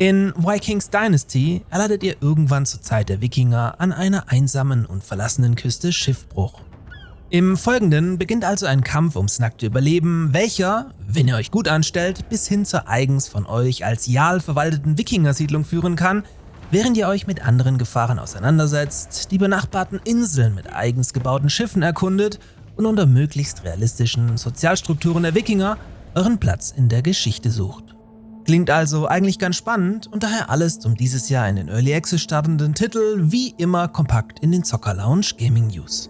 In Vikings Dynasty erleidet ihr irgendwann zur Zeit der Wikinger an einer einsamen und verlassenen Küste Schiffbruch. Im Folgenden beginnt also ein Kampf ums nackte Überleben, welcher, wenn ihr euch gut anstellt, bis hin zur eigens von euch als Jarl verwalteten Wikingersiedlung führen kann, während ihr euch mit anderen Gefahren auseinandersetzt, die benachbarten Inseln mit eigens gebauten Schiffen erkundet und unter möglichst realistischen Sozialstrukturen der Wikinger euren Platz in der Geschichte sucht. Klingt also eigentlich ganz spannend und daher alles zum dieses Jahr in den Early Access startenden Titel wie immer kompakt in den Zocker Lounge Gaming News.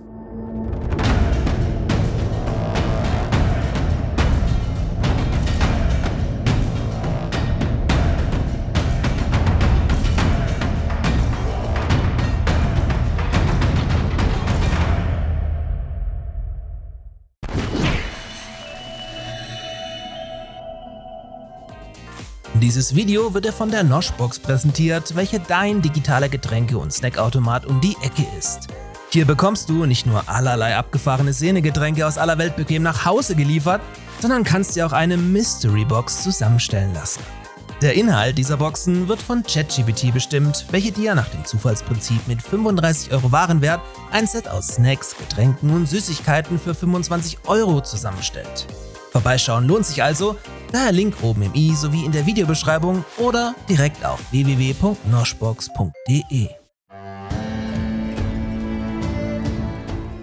Dieses Video wird dir von der Noshbox präsentiert, welche dein digitaler Getränke- und Snackautomat um die Ecke ist. Hier bekommst du nicht nur allerlei abgefahrene Szenegetränke aus aller Welt bequem nach Hause geliefert, sondern kannst dir auch eine Mystery Box zusammenstellen lassen. Der Inhalt dieser Boxen wird von ChatGPT bestimmt, welche dir nach dem Zufallsprinzip mit 35 € Warenwert ein Set aus Snacks, Getränken und Süßigkeiten für 25 € zusammenstellt. Vorbeischauen lohnt sich also, daher Link oben im i sowie in der Videobeschreibung oder direkt auf www.noshbox.de.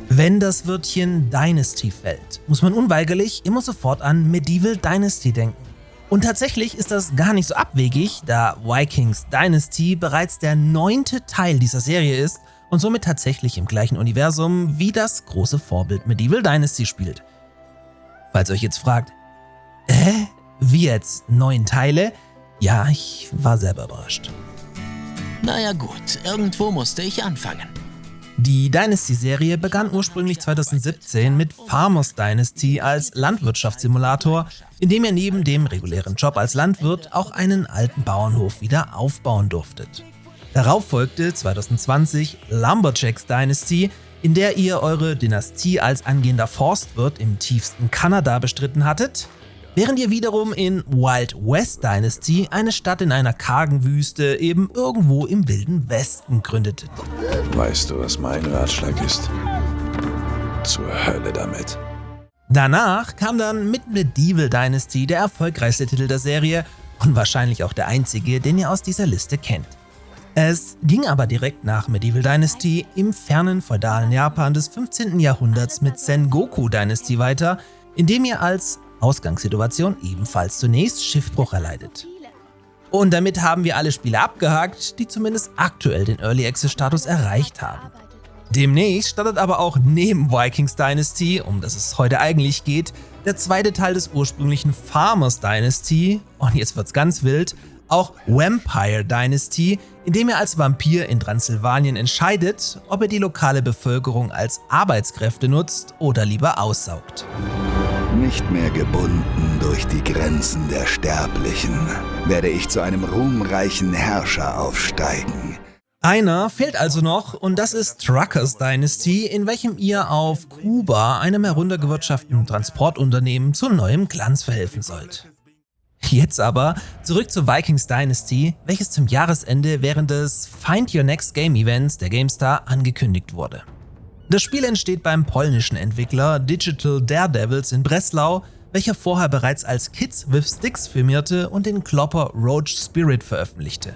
Wenn das Wörtchen Dynasty fällt, muss man unweigerlich immer sofort an Medieval Dynasty denken. Und tatsächlich ist das gar nicht so abwegig, da Vikings Dynasty bereits der 9. Teil dieser Serie ist und somit tatsächlich im gleichen Universum wie das große Vorbild Medieval Dynasty spielt. Falls ihr euch jetzt fragt, wie jetzt 9 Teile? Ja, ich war selber überrascht. Naja gut, irgendwo musste ich anfangen. Die Dynasty-Serie begann ursprünglich 2017 mit Farmers Dynasty als Landwirtschaftssimulator, in dem ihr neben dem regulären Job als Landwirt auch einen alten Bauernhof wieder aufbauen durftet. Darauf folgte 2020 Lumberjacks Dynasty, in der ihr eure Dynastie als angehender Forstwirt im tiefsten Kanada bestritten hattet, während ihr wiederum in Wild West Dynasty eine Stadt in einer kargen Wüste eben irgendwo im wilden Westen gründetet. Weißt du, was mein Ratschlag ist? Zur Hölle damit. Danach kam dann mit Medieval Dynasty der erfolgreichste Titel der Serie und wahrscheinlich auch der einzige, den ihr aus dieser Liste kennt. Es ging aber direkt nach Medieval Dynasty im fernen feudalen Japan des 15. Jahrhunderts mit Sengoku Dynasty weiter, in dem ihr als Ausgangssituation ebenfalls zunächst Schiffbruch erleidet. Und damit haben wir alle Spiele abgehakt, die zumindest aktuell den Early Access Status erreicht haben. Demnächst startet aber auch neben Vikings Dynasty, um das es heute eigentlich geht, der zweite Teil des ursprünglichen Farmers Dynasty, und jetzt wird's ganz wild, auch Vampire Dynasty, in dem ihr als Vampir in Transsilvanien entscheidet, ob ihr die lokale Bevölkerung als Arbeitskräfte nutzt oder lieber aussaugt. Nicht mehr gebunden durch die Grenzen der Sterblichen, werde ich zu einem ruhmreichen Herrscher aufsteigen. Einer fehlt also noch und das ist Truckers Dynasty, in welchem ihr auf Kuba einem heruntergewirtschafteten Transportunternehmen zu neuem Glanz verhelfen sollt. Jetzt aber zurück zu Vikings Dynasty, welches zum Jahresende während des Find Your Next Game Events der GameStar angekündigt wurde. Das Spiel entsteht beim polnischen Entwickler Digital Daredevils in Breslau, welcher vorher bereits als Kids with Sticks firmierte und den Klopper Roach Spirit veröffentlichte.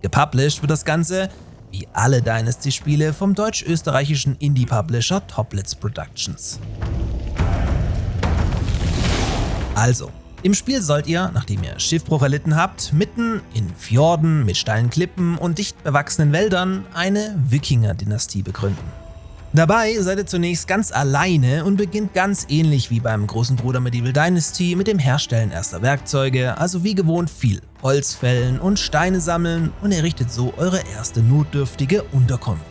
Gepublished wird das Ganze, wie alle Dynasty-Spiele, vom deutsch-österreichischen Indie-Publisher Toplitz Productions. Also, im Spiel sollt ihr, nachdem ihr Schiffbruch erlitten habt, mitten in Fjorden mit steilen Klippen und dicht bewachsenen Wäldern eine Wikinger-Dynastie begründen. Dabei seid ihr zunächst ganz alleine und beginnt ganz ähnlich wie beim großen Bruder Medieval Dynasty mit dem Herstellen erster Werkzeuge, also wie gewohnt viel Holz fällen und Steine sammeln und errichtet so eure erste notdürftige Unterkunft.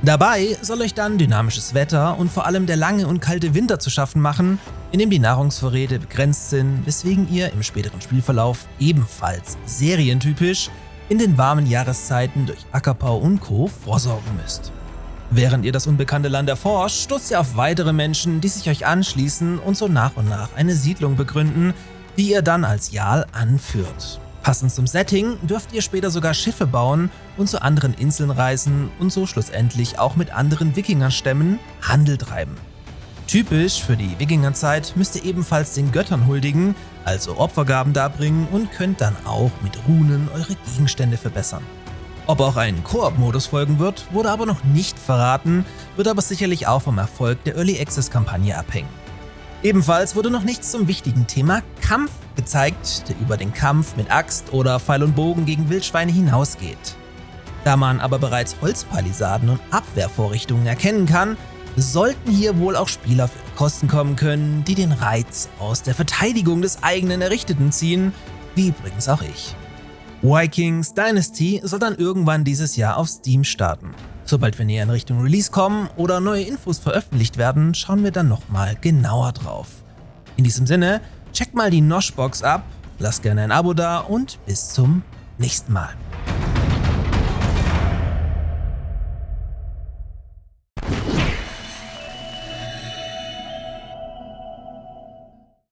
Dabei soll euch dann dynamisches Wetter und vor allem der lange und kalte Winter zu schaffen machen, in dem die Nahrungsvorräte begrenzt sind, weswegen ihr im späteren Spielverlauf ebenfalls serientypisch in den warmen Jahreszeiten durch Ackerbau und Co. vorsorgen müsst. Während ihr das unbekannte Land erforscht, stoßt ihr auf weitere Menschen, die sich euch anschließen und so nach und nach eine Siedlung begründen, die ihr dann als Jarl anführt. Passend zum Setting dürft ihr später sogar Schiffe bauen und zu anderen Inseln reisen und so schlussendlich auch mit anderen Wikingerstämmen Handel treiben. Typisch für die Wikingerzeit müsst ihr ebenfalls den Göttern huldigen, also Opfergaben darbringen und könnt dann auch mit Runen eure Gegenstände verbessern. Ob auch ein Koop-Modus folgen wird, wurde aber noch nicht verraten, wird aber sicherlich auch vom Erfolg der Early Access-Kampagne abhängen. Ebenfalls wurde noch nichts zum wichtigen Thema Kampf gezeigt, der über den Kampf mit Axt oder Pfeil und Bogen gegen Wildschweine hinausgeht. Da man aber bereits Holzpalisaden und Abwehrvorrichtungen erkennen kann, sollten hier wohl auch Spieler für Kosten kommen können, die den Reiz aus der Verteidigung des eigenen Errichteten ziehen, wie übrigens auch ich. Vikings Dynasty soll dann irgendwann dieses Jahr auf Steam starten. Sobald wir näher in Richtung Release kommen oder neue Infos veröffentlicht werden, schauen wir dann nochmal genauer drauf. In diesem Sinne, checkt mal die Noshbox ab, lasst gerne ein Abo da und bis zum nächsten Mal.